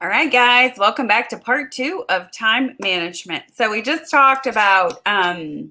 All right, guys, welcome back to part 2 of time management. So we just talked about the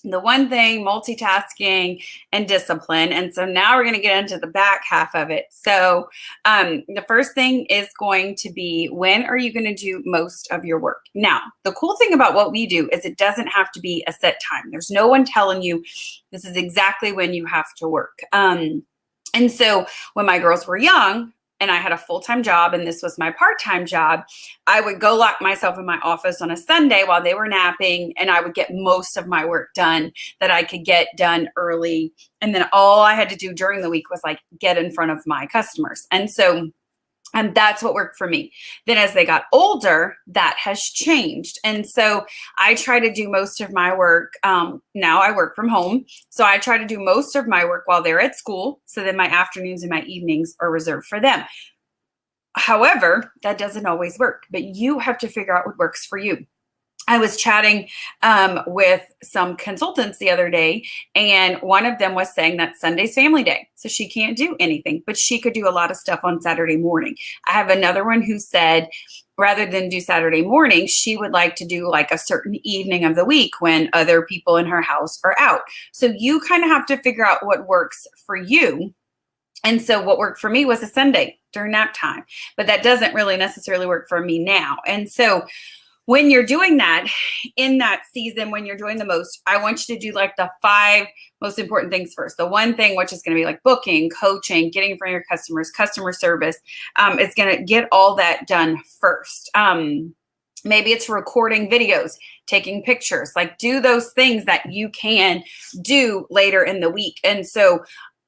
one thing, multitasking and discipline. And so now we're going to get into the back half of it. So the first thing is going to be, when are you going to do most of your work? Now, the cool thing about what we do is it doesn't have to be a set time. There's no one telling you this is exactly when you have to work. And so when my girls were young, and I had a full-time job and this was my part-time job, I would go lock myself in my office on a Sunday while they were napping, and I would get most of my work done that I could get done early. And then all I had to do during the week was like get in front of my customers. And that's what worked for me. Then as they got older, that has changed. And so I try to do most of my work. Now I work from home. So I try to do most of my work while they're at school. So then my afternoons and my evenings are reserved for them. However, that doesn't always work, but you have to figure out what works for you. I was chatting with some consultants the other day, and one of them was saying that Sunday's family day, so she can't do anything, but she could do a lot of stuff on Saturday morning. I have another one who said rather than do Saturday morning, she would like to do like a certain evening of the week when other people in her house are out. So you kind of have to figure out what works for you. And so what worked for me was a Sunday during nap time, but that doesn't really necessarily work for me now. And so when you're doing that in that season, when you're doing the most, I want you to do like the 5 most important things first. The one thing, which is going to be like booking, coaching, getting in front of your customers, customer service, is going to get all that done first. Maybe it's recording videos, taking pictures, like do those things that you can do later in the week. And so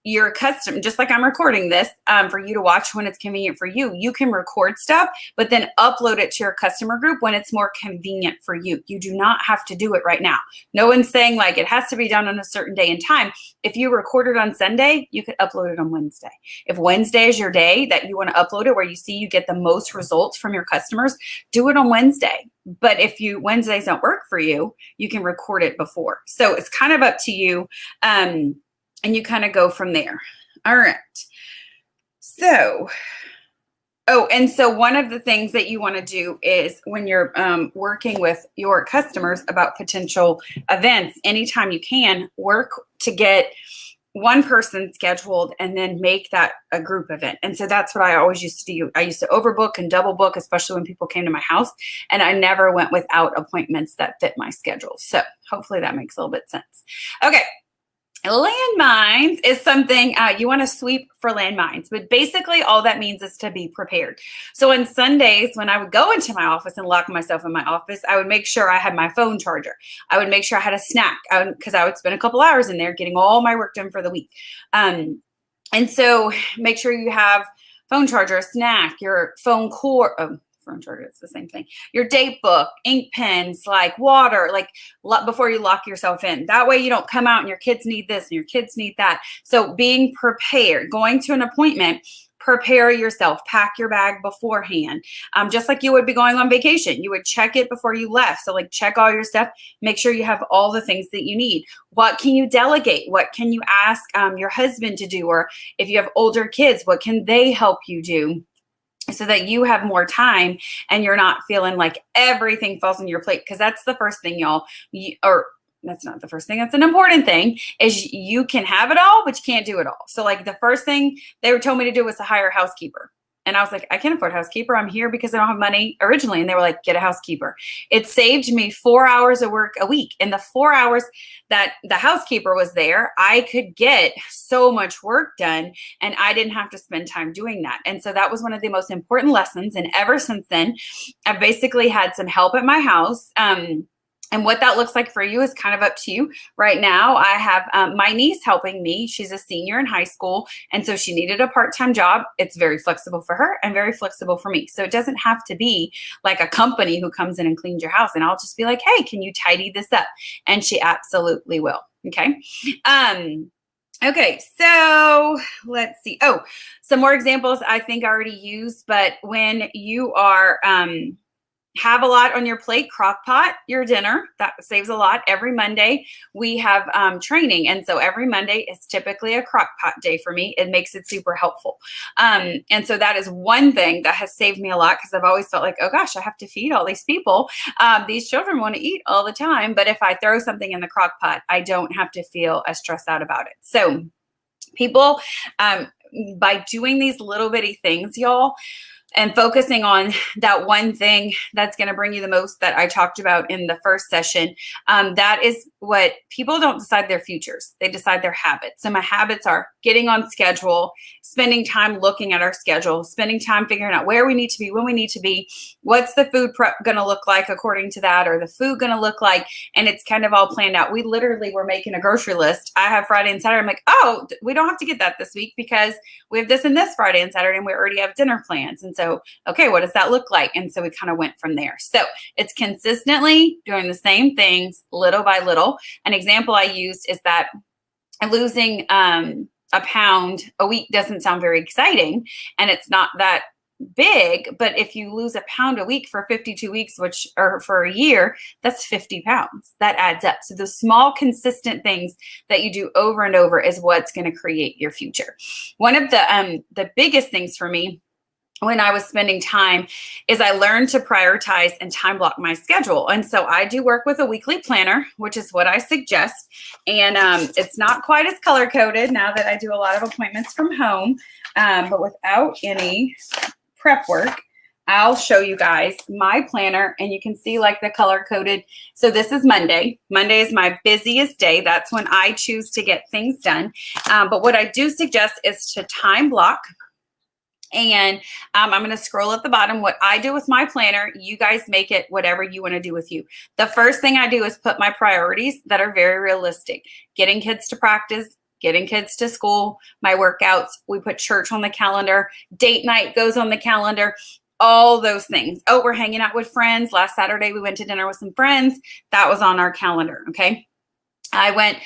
your custom, just like I'm recording this for you to watch when it's convenient for you, you can record stuff, but then upload it to your customer group when it's more convenient for you. You do not have to do it right now. No one's saying like it has to be done on a certain day and time. If you record it on Sunday, you could upload it on Wednesday. If Wednesday is your day that you want to upload it, where you see you get the most results from your customers, do it on Wednesday. But if Wednesdays don't work for you, you can record it before. So it's kind of up to you. And you kind of go from there. All right. So, and so one of the things that you want to do is when you're working with your customers about potential events, anytime you can, work to get one person scheduled and then make that a group event. And so that's what I always used to do. I used to overbook and double book, especially when people came to my house, and I never went without appointments that fit my schedule. So hopefully that makes a little bit of sense. Okay. Landmines is something you want to sweep for landmines, but basically all that means is to be prepared. So on Sundays, when I would go into my office and lock myself in my office, I would make sure I had my phone charger. I would make sure I had a snack because I would spend a couple hours in there getting all my work done for the week. And so make sure you have phone charger, a snack, your phone cord. Phone charger, it's the same thing. Your date book, ink pens, like water, like before you lock yourself in. That way you don't come out and your kids need this and your kids need that. So being prepared, going to an appointment, prepare yourself, pack your bag beforehand. Just like you would be going on vacation, you would check it before you left. So like check all your stuff, make sure you have all the things that you need. What can you delegate? What can you ask your husband to do? Or if you have older kids, what can they help you do? So that you have more time and you're not feeling like everything falls on your plate. Because that's the first thing, y'all, or that's not the first thing. That's an important thing, is you can have it all, but you can't do it all. So like the first thing they were told me to do was to hire a housekeeper. And I was like, I can't afford a housekeeper. I'm here because I don't have money originally. And they were like, get a housekeeper. It saved me 4 hours of work a week. In the 4 hours that the housekeeper was there, I could get so much work done and I didn't have to spend time doing that. And so that was one of the most important lessons. And ever since then, I've basically had some help at my house. And what that looks like for you is kind of up to you. Right now, I have my niece helping me. She's a senior in high school, and so she needed a part-time job. It's very flexible for her and very flexible for me. So it doesn't have to be like a company who comes in and cleans your house, and I'll just be like, hey, can you tidy this up? And she absolutely will. Okay. Okay, so let's see. Oh, some more examples I think I already used, but when you are have a lot on your plate, crock pot your dinner. That saves a lot. Every Monday we have training. And so every Monday is typically a crock pot day for me. It makes it super helpful. And so that is one thing that has saved me a lot, because I've always felt like, oh gosh, I have to feed all these people. These children want to eat all the time. But if I throw something in the crock pot, I don't have to feel as stressed out about it. So people, by doing these little bitty things, y'all, and focusing on that one thing that's going to bring you the most that I talked about in the first session, that is what people don't decide their futures. They decide their habits. So my habits are getting on schedule, spending time looking at our schedule, spending time figuring out where we need to be, when we need to be, what's the food prep going to look like according to that, or the food going to look like, and it's kind of all planned out. We literally were making a grocery list. I have Friday and Saturday. I'm like, oh, we don't have to get that this week because we have this and this Friday and Saturday, and we already have dinner plans. And so, okay, what does that look like? And so we kind of went from there. So it's consistently doing the same things little by little. An example I used is that losing a pound a week doesn't sound very exciting, and it's not that big, but if you lose a pound a week for 52 weeks, or for a year, that's 50 pounds. That adds up. So the small, consistent things that you do over and over is what's going to create your future. One of the biggest things for me when I was spending time is I learned to prioritize and time block my schedule. And so I do work with a weekly planner, which is what I suggest. And it's not quite as color coded now that I do a lot of appointments from home, but without any prep work. I'll show you guys my planner, and you can see like the color coded. So this is Monday. Monday is my busiest day. That's when I choose to get things done. But what I do suggest is to time block. And I'm going to scroll at the bottom. What I do with my planner, you guys make it whatever you want to do with you. The first thing I do is put my priorities that are very realistic. Getting kids to practice, getting kids to school, my workouts. We put church on the calendar. Date night goes on the calendar. All those things. Oh, we're hanging out with friends. Last Saturday, we went to dinner with some friends. That was on our calendar. Okay. I went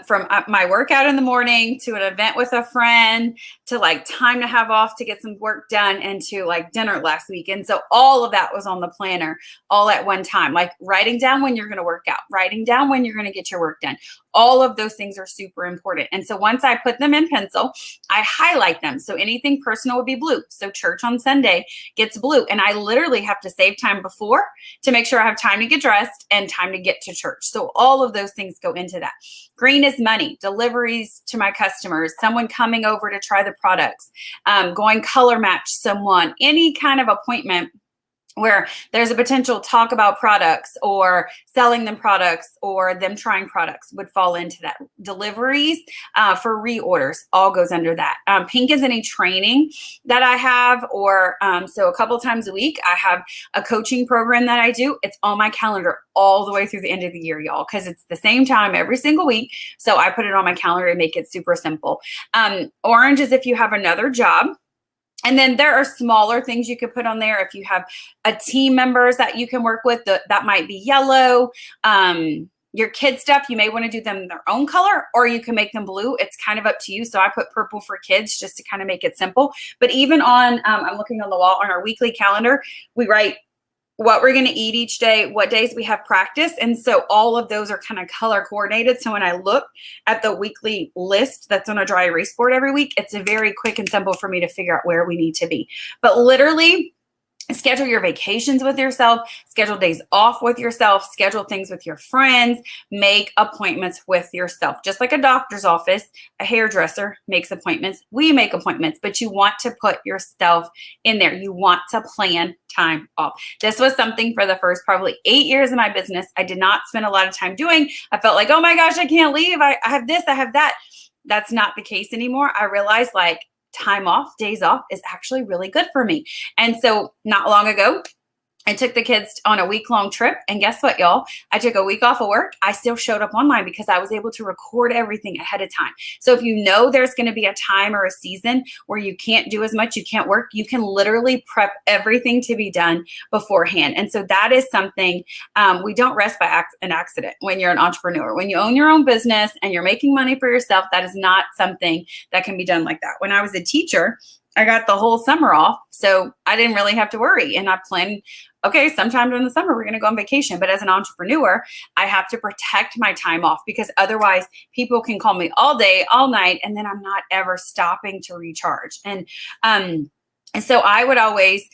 from my workout in the morning to an event with a friend to like time to have off to get some work done, and to like dinner last week. And so all of that was on the planner all at one time, like writing down when you're going to work out, writing down when you're going to get your work done. All of those things are super important. And so once I put them in pencil, I highlight them. So anything personal would be blue. So church on Sunday gets blue. And I literally have to save time before to make sure I have time to get dressed and time to get to church. So all of those things go into that. Green is money, deliveries to my customers, someone coming over to try the products, going color match someone, any kind of appointment where there's a potential talk about products or selling them products or them trying products would fall into that. Deliveries for reorders all goes under that. Pink is any training that I have, or so a couple times a week I have a coaching program that I do. It's on my calendar all the way through the end of the year, y'all, because it's the same time every single week. So I put it on my calendar and make it super simple. Orange is if you have another job. And then there are smaller things you could put on there. If you have a team members that you can work with, that might be yellow. Your kid stuff, you may want to do them their own color, or you can make them blue. It's kind of up to you. So I put purple for kids just to kind of make it simple. But even on, I'm looking on the wall on our weekly calendar, we write what we're going to eat each day, what days we have practice. And so all of those are kind of color coordinated. So when I look at the weekly list that's on a dry erase board every week, it's a very quick and simple for me to figure out where we need to be. But literally, schedule your vacations with yourself, schedule days off with yourself, schedule things with your friends, make appointments with yourself. Just like a doctor's office, a hairdresser makes appointments, we make appointments, but you want to put yourself in there. You want to plan time off. This was something for the first probably 8 years of my business I did not spend a lot of time doing. I felt like, oh my gosh, I can't leave. I have this, I have that. That's not the case anymore. I realized like, time off, days off is actually really good for me. And so not long ago, I took the kids on a week-long trip, and guess what, y'all? I took a week off of work. I still showed up online because I was able to record everything ahead of time. So if you know there's going to be a time or a season where you can't do as much, you can't work, you can literally prep everything to be done beforehand. And so that is something we don't rest by an accident when you're an entrepreneur. When you own your own business and you're making money for yourself, that is not something that can be done like that. When I was a teacher, I got the whole summer off, so I didn't really have to worry. And I planned Okay, sometime during the summer, we're going to go on vacation. But as an entrepreneur, I have to protect my time off, because otherwise people can call me all day, all night, and then I'm not ever stopping to recharge. And so I would always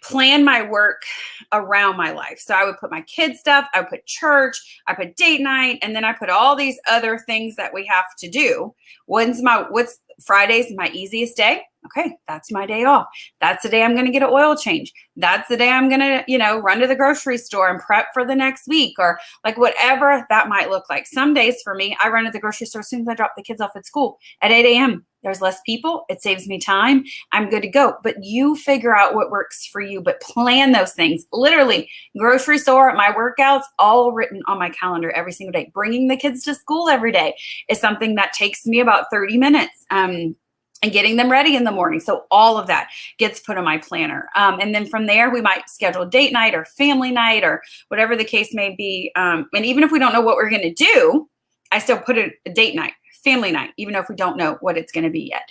plan my work around my life. So I would put my kids stuff, I would put church, I put date night, and then I put all these other things that we have to do. What's Friday's my easiest day? Okay, that's my day off. That's the day I'm going to get an oil change. That's the day I'm going to, run to the grocery store and prep for the next week, or like whatever that might look like. Some days for me, I run to the grocery store as soon as I drop the kids off at school at 8 a.m. There's less people. It saves me time. I'm good to go. But you figure out what works for you, but plan those things. Literally, grocery store, my workouts, all written on my calendar every single day. Bringing the kids to school every day is something that takes me about 30 minutes. And getting them ready in the morning. So all of that gets put on my planner. And then from there, we might schedule date night or family night or whatever the case may be. And even if we don't know what we're going to do, I still put a date night, family night, even if we don't know what it's going to be yet.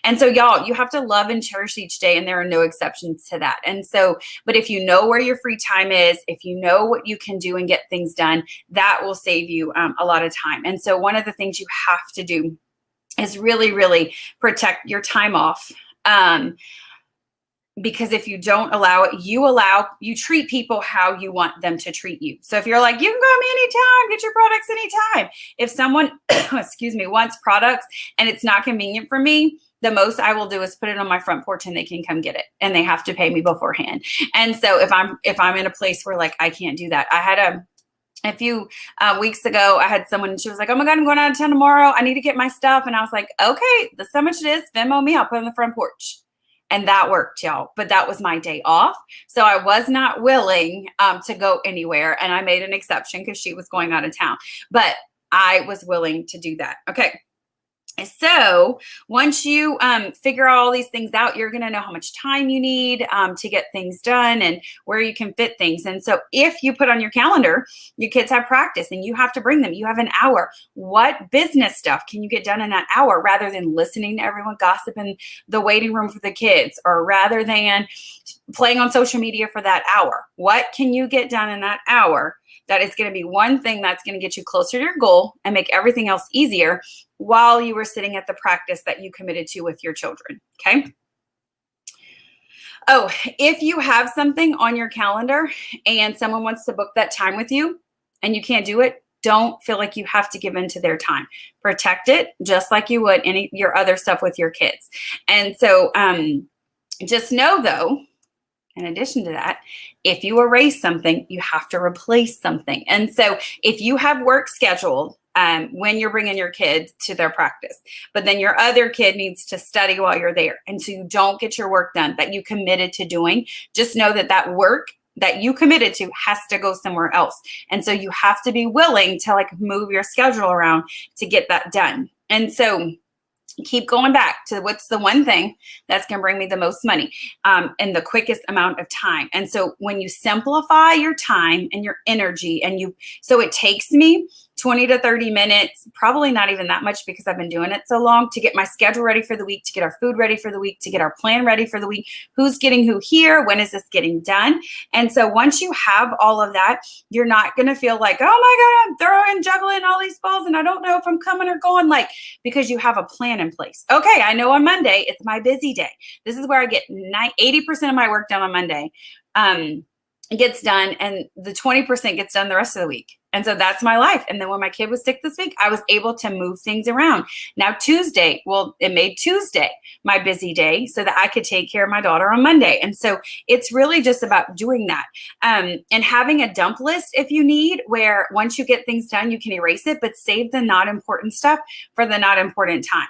And so y'all, you have to love and cherish each day, and there are no exceptions to that. And so, but if you know where your free time is, if you know what you can do and get things done, that will save you a lot of time. And so one of the things you have to do is really, really protect your time off. Because if you don't allow it, you treat people how you want them to treat you. So if you're like, you can call me anytime, get your products anytime. If someone, wants products and it's not convenient for me, the most I will do is put it on my front porch and they can come get it, and they have to pay me beforehand. And so if I'm in a place where like I can't do that, I had a few weeks ago, I had someone, she was like, oh my God, I'm going out of town tomorrow. I need to get my stuff. And I was like, okay, this is how much it is. Venmo me. I'll put it on the front porch. And that worked, y'all. But that was my day off. So I was not willing to go anywhere. And I made an exception because she was going out of town. But I was willing to do that. Okay. So once you figure all these things out, you're going to know how much time you need to get things done and where you can fit things. And so if you put on your calendar, your kids have practice and you have to bring them, you have an hour. What business stuff can you get done in that hour, rather than listening to everyone gossip in the waiting room for the kids, or rather than playing on social media for that hour? What can you get done in that hour that is going to be one thing that's going to get you closer to your goal and make everything else easier while you were sitting at the practice that you committed to with your children? Okay. Oh, if you have something on your calendar and someone wants to book that time with you and you can't do it, don't feel like you have to give in to their time. Protect it just like you would any your other stuff with your kids. And so just know, though, in addition to that, if you erase something, you have to replace something. And so if you have work scheduled when you're bringing your kid to their practice, but then your other kid needs to study while you're there, and so you don't get your work done that you committed to doing, just know that that work that you committed to has to go somewhere else. And so you have to be willing to like move your schedule around to get that done. And so keep going back to what's the one thing that's going to bring me the most money in the quickest amount of time. And so when you simplify your time and your energy, so it takes me 20 to 30 minutes, probably not even that much because I've been doing it so long, to get my schedule ready for the week, to get our food ready for the week, to get our plan ready for the week, who's getting who here, when is this getting done? And so once you have all of that, you're not going to feel like, oh my God, I'm throwing, juggling all these balls and I don't know if I'm coming or going, because you have a plan in place. Okay, I know on Monday, it's my busy day. This is where I get 80% of my work done on Monday. It gets done, and the 20% gets done the rest of the week. And so that's my life. And then when my kid was sick this week, I was able to move things around. Now Tuesday, it made Tuesday my busy day so that I could take care of my daughter on Monday. And so it's really just about doing that. And having a dump list if you need, where once you get things done, you can erase it, but save the not important stuff for the not important time.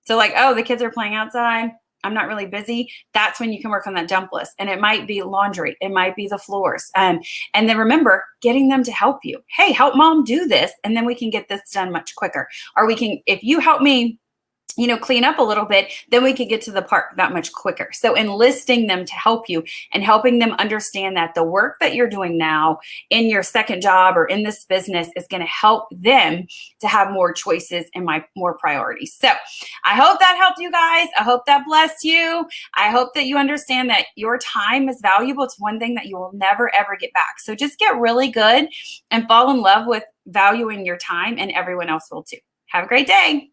So like, oh, the kids are playing outside, I'm not really busy. That's when you can work on that dump list. And it might be laundry. It might be the floors. And then remember, getting them to help you. Hey, help mom do this. And then we can get this done much quicker. Or if you help me clean up a little bit, then we could get to the park that much quicker. So enlisting them to help you and helping them understand that the work that you're doing now in your second job or in this business is going to help them to have more choices and more priorities. So I hope that helped you guys. I hope that blessed you. I hope that you understand that your time is valuable. It's one thing that you will never, ever get back. So just get really good and fall in love with valuing your time, and everyone else will too. Have a great day.